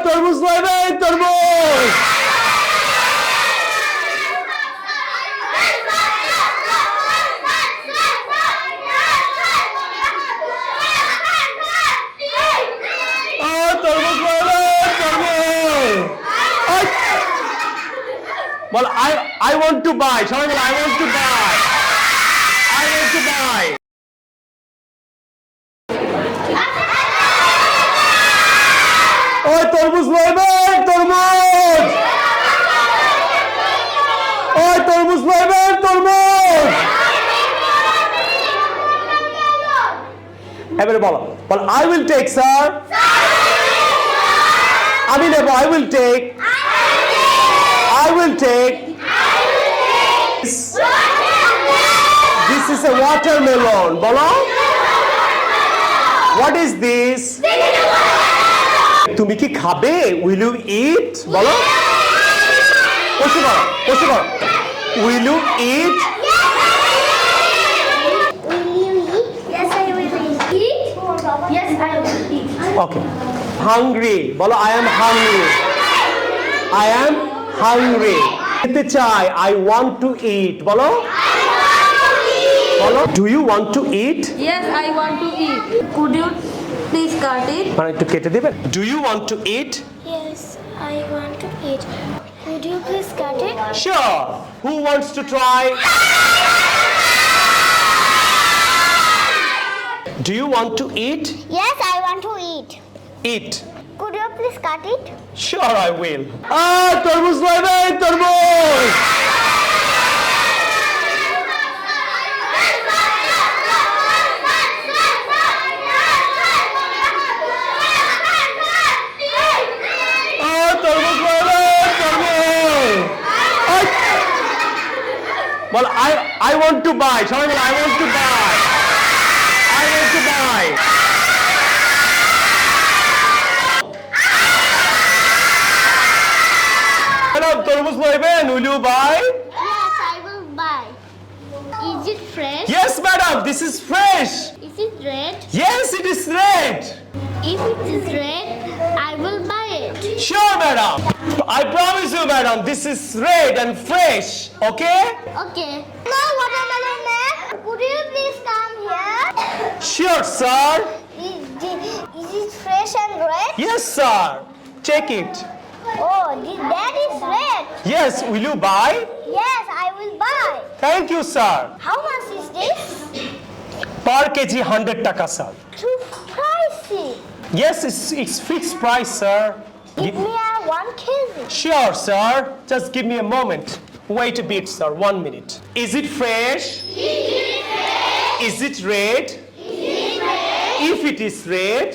তরমুজ লইবেন তরমুজ। Well, I want to buy. Sorry, I want to buy. I want to buy. তরমুজ লইবেন তরমুজ। তরমুজ লইবেন তরমুজ। এবারে বলো I will take sir। আমি নেব I will take। I will take। This is a watermelon। বলো What is this? তুমি কি খাবে? Will you eat? বলো বসে পড়ো বসে পড়ো Will you eat? Yes, I will eat. Yes, I will eat. Okay. Hungry. বলো I am hungry. I am hungry. খেতে চাই I want to eat. বলো বলো Do you want to eat? Yes, I want to eat. Could you please cut it? মানে একটু কেটে দিবেন Do you want to eat? Yes, I want to eat. Could you please cut it? Sure. Who wants to try? Do you want to eat? Yes, I want to eat. Eat. Could you please cut it? Sure, I will. তরমুজ লইবেন তরমুজ। Well, I want to buy. Sorry, I want to buy. I want to buy. Madam, তরমুজ লইবেন? Will you buy? Yes, I will buy. Is it fresh? Yes, madam. This is fresh. Is it red? Yes, it is red. If it is red, I will buy it. Sure, madam. I promise you, madam. This is red and fresh. Okay? Okay. Hello, watermelon man. Could you please come here? Sure, sir. Is it fresh and red? Yes, sir. Check it. Oh, that is red. Yes, will you buy? Yes, I will buy. Thank you, sir. How much is this? Per kg 100 taka, sir. Too pricey. Yes, it's fixed price, sir. Give me a 1 kg. Sure, sir. Just give me a moment. Wait a bit, sir. 1 minute. Is it fresh? Is it red? If it is red,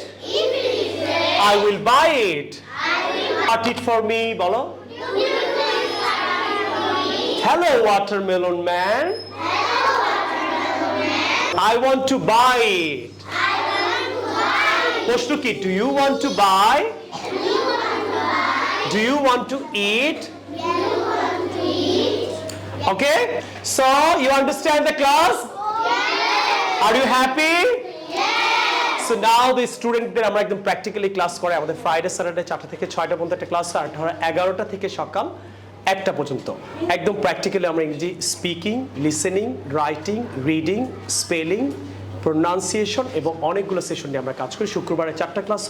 I will buy it. Cut it for me, bolo. Hello, watermelon man. I want to buy it. প্রশ্ন কি? Do you want to buy? Do you want to eat? Okay? So, you understand the class? Are you happy? So now the studentদের আমরা একদম practically class করে আমাদের Friday Saturday 4টা থেকে 6টা পর্যন্ত একটা ক্লাস আর 11টা থেকে সকাল 1টা পর্যন্ত একদম প্র্যাকটিক্যালি আমরা ইংরেজি speaking, listening, writing, reading, spelling, pronunciation এবং অনেকগুলো সেশন নিয়ে আমরা কাজ করি। শুক্রবারে 4টা ক্লাস,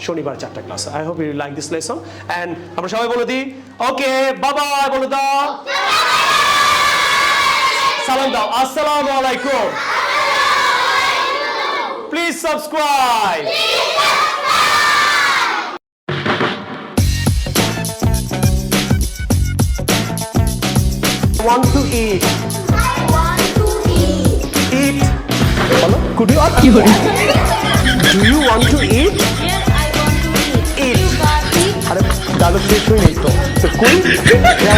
শনিবার 4টা class. I hope you like this lesson and আমরা সবাই বলে দিই ওকে বাই বাই বলে দাও, সালাম দাও, আসসালামু আলাইকুম। Please subscribe. Want to eat? I want to eat. Eat. Hello? Could you ask? Do you want to eat? Yes, I want to eat. Eat. You got it? अरे डालो शेष हुई नहीं तो cool? Okay.